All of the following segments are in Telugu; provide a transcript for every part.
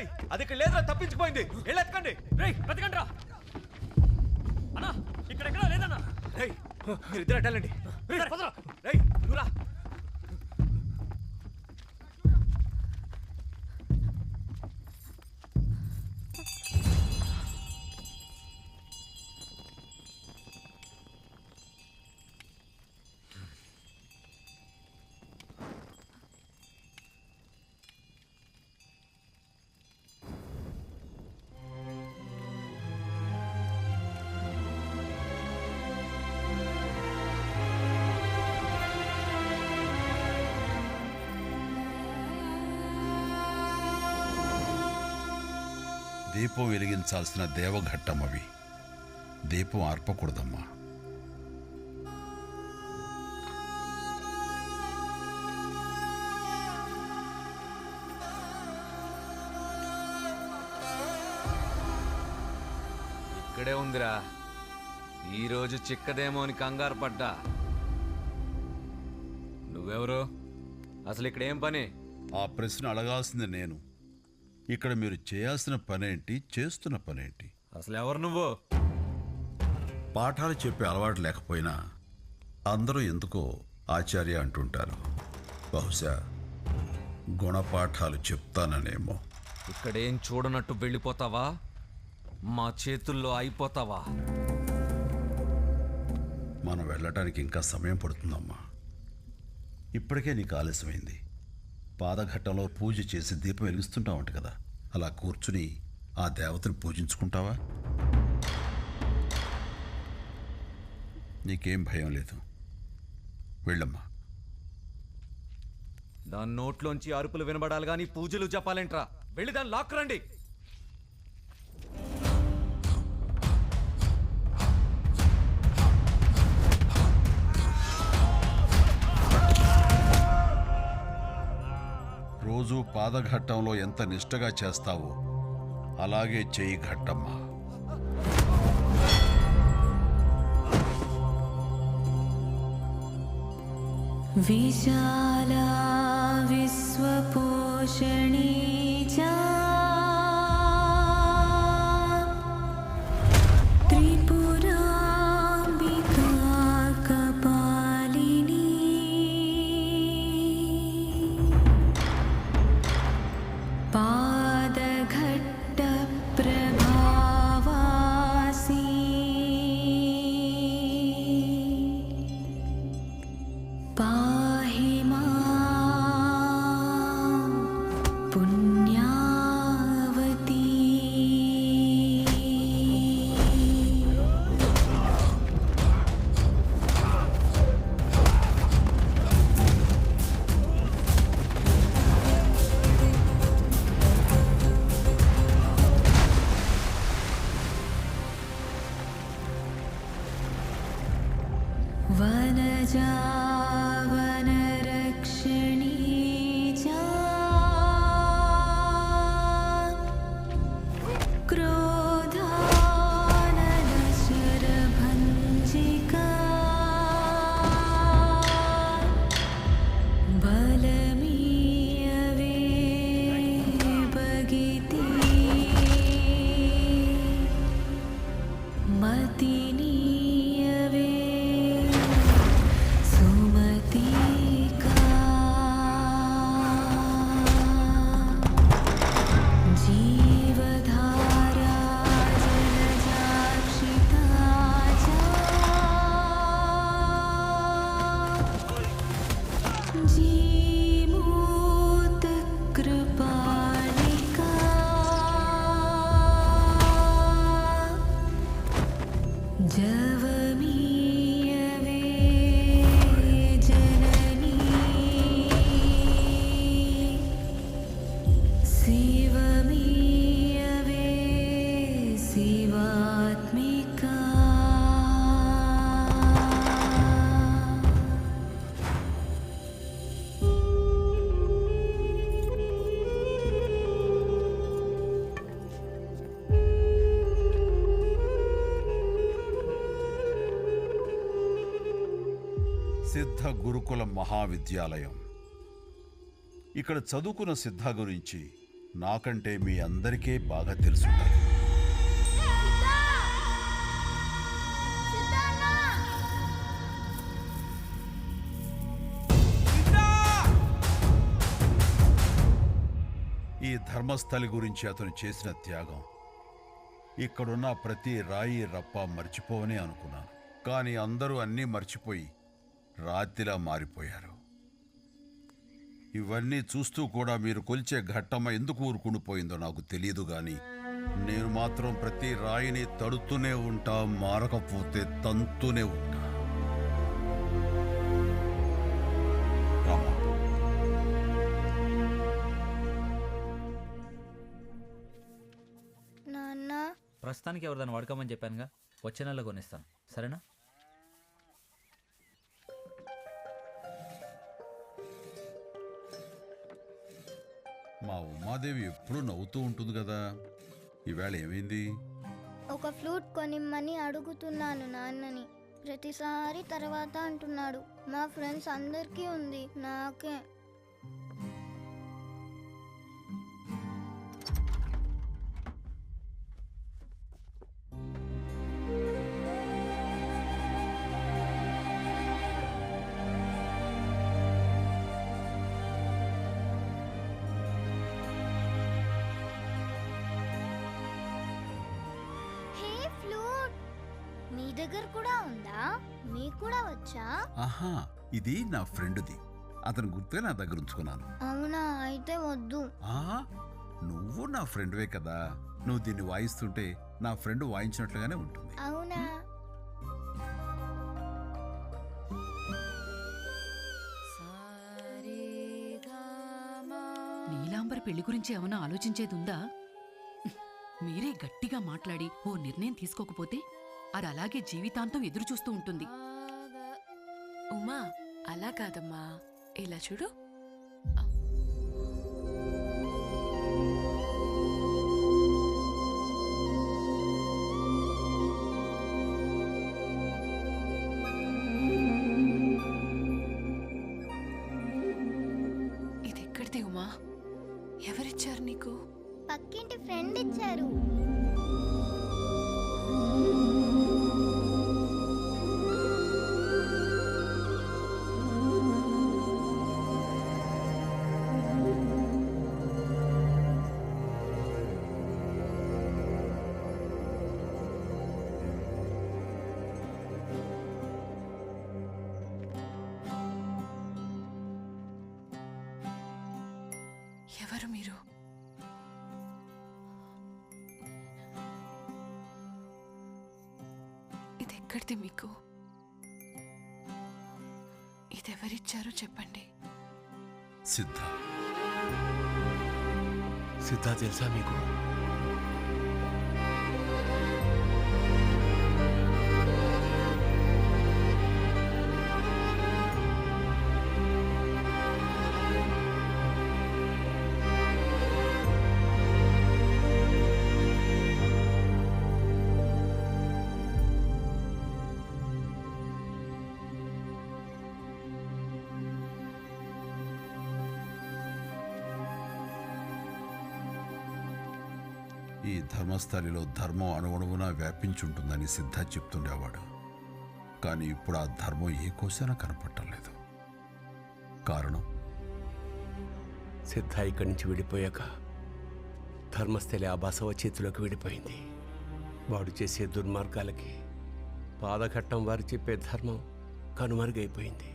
రేయ్ అది ఇక్కడ లేదురా, తప్పించుకుపోయింది. వెళ్ళెత్తుకోండి. రేయ్ బతికండ్రా అన్నా, ఇక్కడెక్కడా లేదన్నా. రేయ్ మీరు ఇద్దరు అడ్డాలండి. రేయ్ పదరా. రేయ్ నువ్వురా. దీపం వెలిగించాల్సిన దేవఘట్టం అవి. దీపం ఆర్పకూడదమ్మా. ఇక్కడే ఉందిరా. ఈరోజు చిక్కదేమో అని కంగారు పడ్డా. నువ్వెవరు? అసలు ఇక్కడేం పని? ఆ ప్రశ్న అడగాల్సింది నేను. ఇక్కడ మీరు చేయాల్సిన పనేంటి, చేస్తున్న పనేంటి? అసలు ఎవరు నువ్వు? పాఠాలు చెప్పే అలవాటు లేకపోయినా అందరూ ఎందుకో ఆచార్య అంటుంటారు. బహుశా గుణపాఠాలు చెప్తాననేమో. ఇక్కడేం చూడనట్టు వెళ్ళిపోతావా? మా చేతుల్లో అయిపోతావా? మనం వెళ్ళటానికి ఇంకా సమయం పడుతుందమ్మా. ఇప్పటికే నీకు ఆలస్యమైంది. పాదఘట్టంలో పూజ చేసి దీపం వెలిగిస్తుంటావంట కదా, అలా కూర్చుని ఆ దేవతని పూజించుకుంటావా? నీకేం భయం లేదు, వెళ్ళమ్మా. దాని నోట్లోంచి అరుపులు వినబడాలి కానీ పూజలు చెప్పాలేంట్రా? వెళ్ళి దాన్ని లాక్కురండి. రోజు పాదఘట్టంలో ఎంత నిష్టగా చేస్తావో అలాగే చేయి ఘట్టమ్మ. విశాలా విశ్వపోషణీ చ సిద్ధ గురుకుల మహావిద్యాలయం. ఇక్కడ చదువుకున్న సిద్ధ గురించి నాకంటే మీ అందరికీ బాగా తెలుసుంటారు. ఈ ధర్మస్థలి గురించి అతను చేసిన త్యాగం, ఇక్కడున్న ప్రతి రాయి రప్ప మర్చిపోవనే అనుకున్నాను. కానీ అందరూ అన్నీ మర్చిపోయి రాతిలా మారిపోయారు. ఇవన్నీ చూస్తూ కూడా మీరు కొలిచే ఘట్టమ్మ ఎందుకు ఊరుకుండిపోయిందో నాకు తెలియదు, కానీ నేను మాత్రం ప్రతి రాయిని తడుతూనే ఉంటా, మారకపోతే తంతూనే ఉంటా. రామ్మా. నాన్న ప్రస్తుతానికి ఎవరిదాన్ని వాడుకోమని చెప్పానుగా, వచ్చే నెలలో కొనిస్తాను, సరేనా? మా ఉమాదేవి ఎప్పుడూ నవ్వుతూ ఉంటుంది కదా, ఈవేళ ఏమైంది? ఒక ఫ్లూట్ కొనిమ్మని అడుగుతున్నాను నాన్నని. ప్రతిసారి తర్వాత అంటున్నాడు. మా ఫ్రెండ్స్ అందరికీ ఉంది, నాకే. హే ఫ్లూట్, మీ దగ్గర కూడా ఉందా? మీకు కూడా వచ్చా? ఆహా, ఇది నా ఫ్రెండ్ది. అతను గుర్తుగా నా దగ్గర ఉంచుకున్నాను. అవునా, అయితే వద్దు. ఆ, నువ్వు నా ఫ్రెండ్వే కదా, నువ్వు దీన్ని వాయిస్తుంటే నా ఫ్రెండ్ వాయించినట్లుగానే ఉంటుంది. అవునా? నీలాంబరి పెళ్లి గురించి ఏమైనా ఆలోచించేదుందా? మీరే గట్టిగా మాట్లాడి ఓ నిర్ణయం తీసుకోకపోతే అది అలాగే జీవితాంతం ఎదురు చూస్తూ ఉంటుంది. ఉమా, అలా కాదమ్మా, ఇలా చూడు. ఇది ఎక్కడిది ఉమా? ఎవరిచ్చారు నీకు? పక్కింటి ఫ్రెండ్ ఇచ్చారు. ఎవరు మీరు? ఇది ఎక్కడిది మీకు? ఇదెవరిచ్చారో చెప్పండి. సిద్ధ. సిద్ధ తెలుసా మీకు? ఈ ధర్మస్థలిలో ధర్మం అణువణువునా వ్యాపించుంటుందని సిద్ధ చెప్తుండేవాడు. కానీ ఇప్పుడు ఆ ధర్మం ఏ కోశాన కనపట్టలేదు. కారణం? సిద్ధ ఇక్కడి నుంచి విడిపోయాక ధర్మస్థలి ఆ బసవ చేతిలోకి విడిపోయింది. వాడు చేసే దుర్మార్గాలకి పాదఘట్టం వారు చెప్పే ధర్మం కనుమరుగైపోయింది.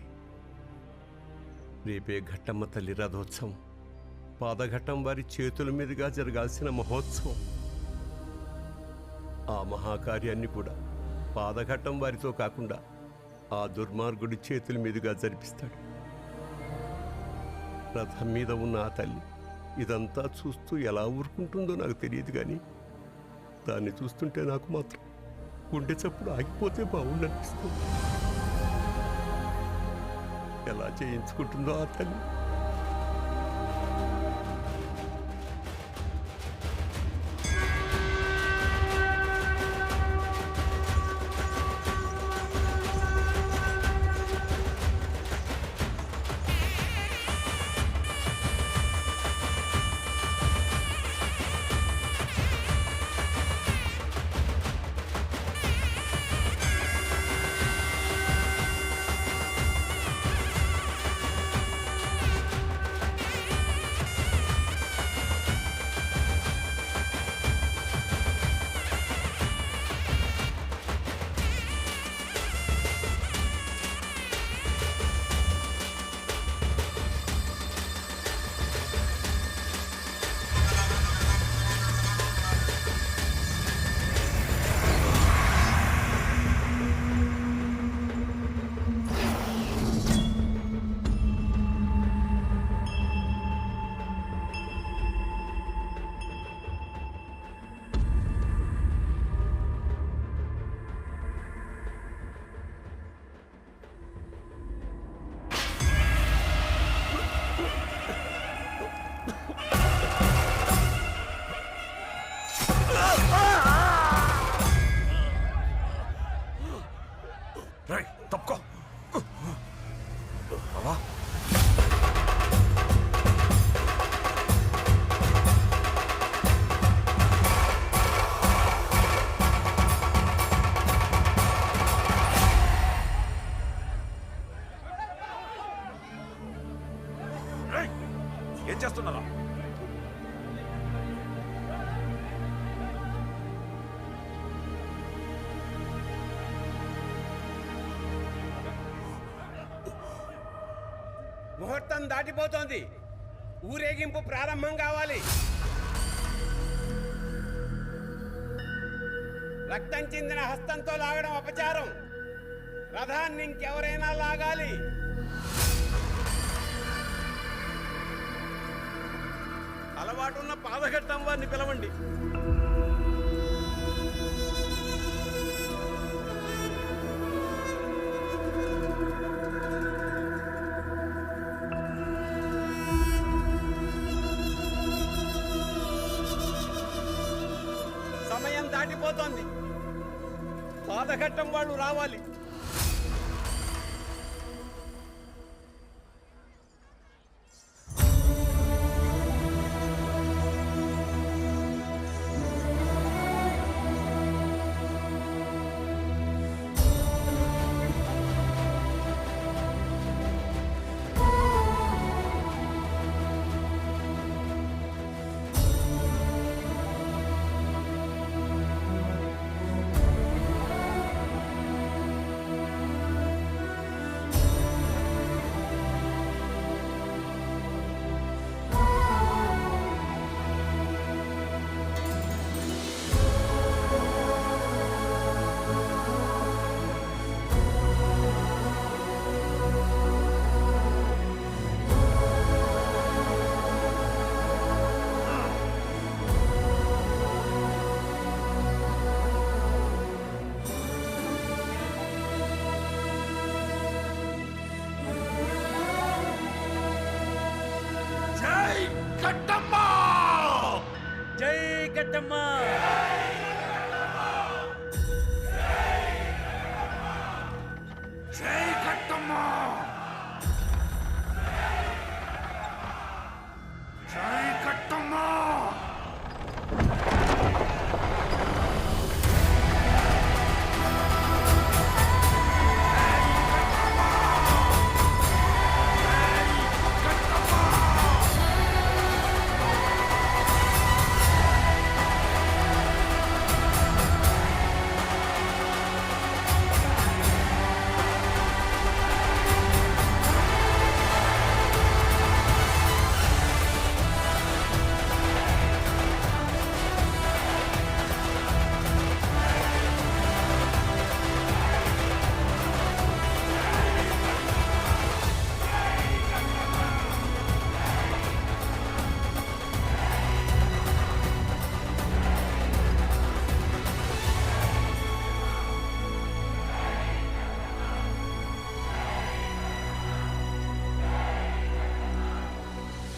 రేపే ఘట్టమ్మ తల్లి రథోత్సవం పాదఘట్టం వారి చేతుల మీదుగా జరగాల్సిన మహోత్సవం. ఆ మహాకార్యాన్ని కూడా పాదఘట్టం వారితో కాకుండా ఆ దుర్మార్గుడి చేతుల మీదుగా జరిపిస్తాడు. రథం మీద ఉన్న ఆ తల్లి ఇదంతా చూస్తూ ఎలా ఊరుకుంటుందో నాకు తెలియదు, కానీ దాన్ని చూస్తుంటే నాకు మాత్రం గుండె చప్పుడు ఆగిపోతే బాగుండనిపిస్తుంది. ఎలా చేయించుకుంటుందో ఆ తల్లి. తప్పుకో బావా. ఏయ్, ఏం చేస్తున్నారా? ముహూర్తం దాటిపోతోంది. ఊరేగింపు ప్రారంభం కావాలి. రక్తం చెందిన హస్తంతో లాగడం అపచారం. రథాన్ని ఇంకెవరైనా లాగాలి. అలవాటున్న పాదఘట్టం వారిని పిలవండి. సమయం దాటిపోతోంది. పాదఘట్టం వాళ్ళు రావాలి.